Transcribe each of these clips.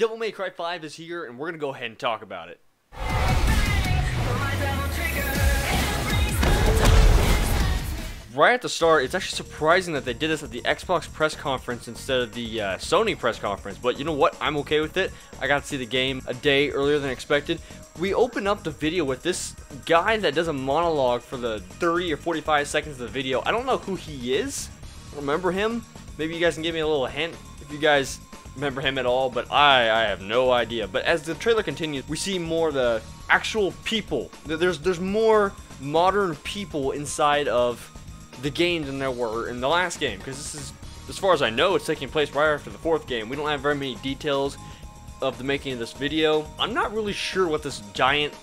Devil May Cry 5 is here, and we're going to go ahead and talk about it. Right at the start, it's actually surprising that they did this at the Xbox press conference instead of the Sony press conference, but you know what? I'm okay with it. I got to see the game a day earlier than expected. We open up the video with this guy that does a monologue for the 30 or 45 seconds of the video. I don't know who he is. Remember him? Maybe you guys can give me a little hint if you guys remember him at all, but I have no idea. But as the trailer continues, we see more of the actual people. There's more modern people inside of the game than there were in the last game, because this is, as far as I know, it's taking place right after the fourth game. We don't have very many details of the making of this video. I'm not really sure what this giant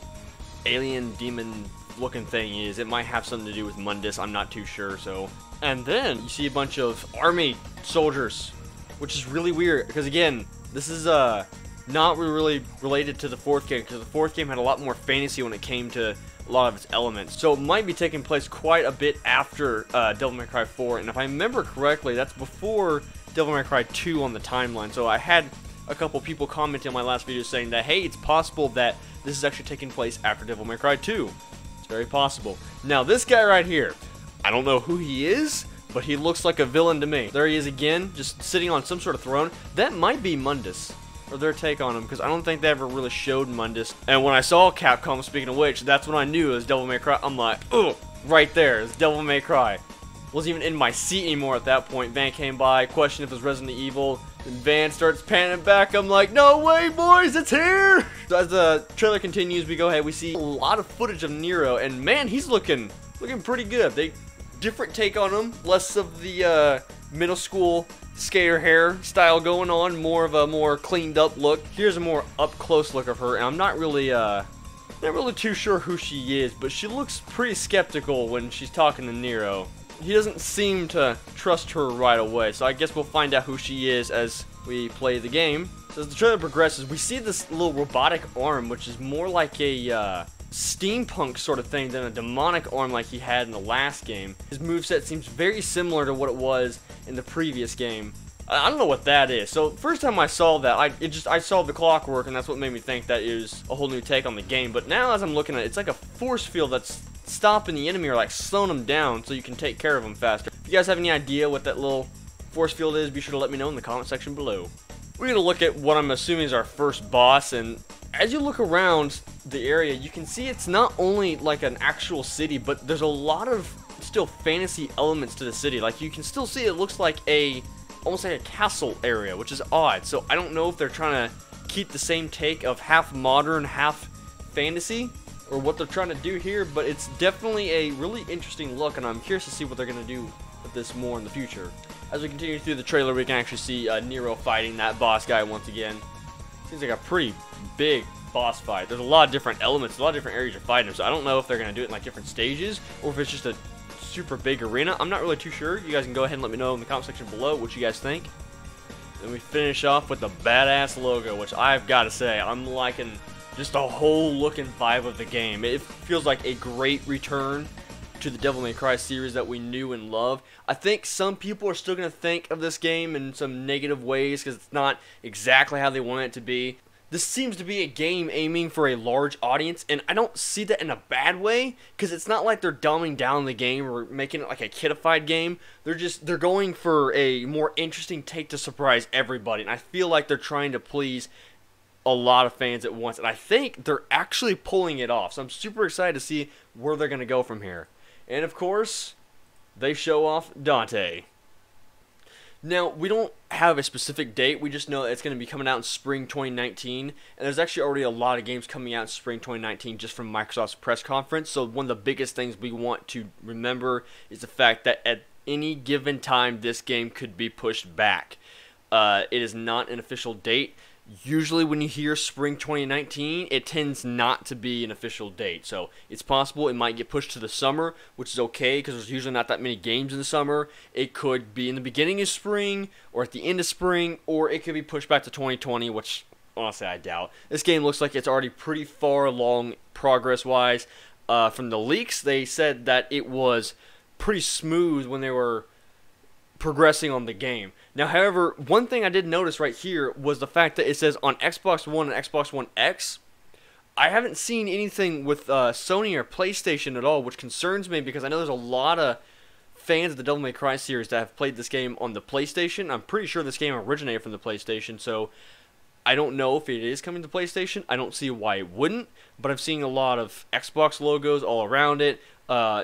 alien demon looking thing is. It might have something to do with Mundus, I'm not too sure. So, and then you see a bunch of army soldiers, which is really weird, because again, this is not really related to the fourth game, because the fourth game had a lot more fantasy when it came to a lot of its elements. So it might be taking place quite a bit after Devil May Cry 4, and if I remember correctly, that's before Devil May Cry 2 on the timeline. So I had a couple people commenting on my last video saying that, hey, it's possible that this is actually taking place after Devil May Cry 2. It's very possible. Now, this guy right here, I don't know who he is, but he looks like a villain to me. There he is again, just sitting on some sort of throne. That might be Mundus, or their take on him, because I don't think they ever really showed Mundus. And when I saw Capcom, speaking of which, that's when I knew it was Devil May Cry. I'm like, oh, right there, it's Devil May Cry. Wasn't even in my seat anymore at that point. Van came by, questioned if it was Resident Evil, and Van starts panning back. I'm like, no way, boys, it's here! So as the trailer continues, we go ahead, we see a lot of footage of Nero, and man, he's looking pretty good. Different take on him, less of the middle school skater hair style going on, more of a more cleaned up look. Here's a more up close look of her, and I'm not really too sure who she is, but she looks pretty skeptical when she's talking to Nero. He doesn't seem to trust her right away, so I guess we'll find out who she is as we play the game. So as the trailer progresses, we see this little robotic arm, which is more like a steampunk sort of thing than a demonic arm like he had in the last game. His moveset seems very similar to what it was in the previous game. I don't know what that is. So first time I saw that, I saw the clockwork, and that's what made me think that it was a whole new take on the game. But now as I'm looking at it, it's like a force field that's stopping the enemy, or like slowing them down so you can take care of them faster. If you guys have any idea what that little force field is, be sure to let me know in the comment section below. We're going to look at what I'm assuming is our first boss, and as you look around the area, you can see it's not only like an actual city, but there's a lot of still fantasy elements to the city. Like, you can still see it looks like almost like a castle area, which is odd. So I don't know if they're trying to keep the same take of half modern, half fantasy, or what they're trying to do here, but it's definitely a really interesting look, and I'm curious to see what they're going to do with this more in the future. As we continue through the trailer, we can actually see Nero fighting that boss guy once again. Seems like a pretty big boss fight. There's a lot of different elements, a lot of different areas you're fighting him, so I don't know if they're going to do it in like different stages, or if it's just a super big arena. I'm not really too sure. You guys can go ahead and let me know in the comment section below what you guys think. Then we finish off with the badass logo, which I've got to say, I'm liking just the whole look and vibe of the game. It feels like a great return to the Devil May Cry series that we knew and loved. I think some people are still going to think of this game in some negative ways because it's not exactly how they want it to be. This seems to be a game aiming for a large audience, and I don't see that in a bad way, because it's not like they're dumbing down the game or making it like a kidified game. They're going for a more interesting take to surprise everybody, and I feel like they're trying to please a lot of fans at once, and I think they're actually pulling it off. So I'm super excited to see where they're going to go from here. And of course, they show off Dante. Now, we don't have a specific date, we just know it's going to be coming out in spring 2019, and there's actually already a lot of games coming out in spring 2019 just from Microsoft's press conference. So one of the biggest things we want to remember is the fact that at any given time, this game could be pushed back. It is not an official date. Usually when you hear spring 2019, it tends not to be an official date. So it's possible it might get pushed to the summer, which is okay because there's usually not that many games in the summer. It could be in the beginning of spring or at the end of spring, or it could be pushed back to 2020, which honestly I doubt. This game looks like it's already pretty far along progress-wise. From the leaks, they said that it was pretty smooth when they were progressing on the game. Now, however, one thing I did notice right here was the fact that it says on Xbox One and Xbox One X. I haven't seen anything with Sony or PlayStation at all, which concerns me because I know there's a lot of fans of the Devil May Cry series that have played this game on the PlayStation. I'm pretty sure this game originated from the PlayStation, so I don't know if it is coming to PlayStation. I don't see why it wouldn't, but I'm seeing a lot of Xbox logos all around it.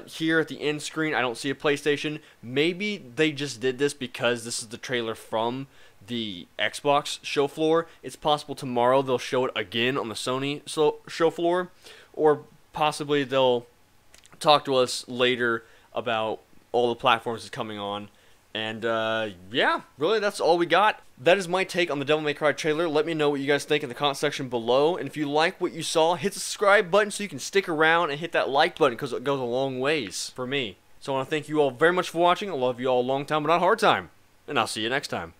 Here at the end screen, I don't see a PlayStation. Maybe they just did this because this is the trailer from the Xbox show floor. It's possible tomorrow they'll show it again on the Sony show floor, or possibly they'll talk to us later about all the platforms it's coming on. And yeah, really, that's all we got. That is my take on the Devil May Cry trailer. Let me know what you guys think in the comment section below. And if you like what you saw, hit the subscribe button so you can stick around, and hit that like button because it goes a long ways for me. So I want to thank you all very much for watching. I love you all a long time, but not a hard time. And I'll see you next time.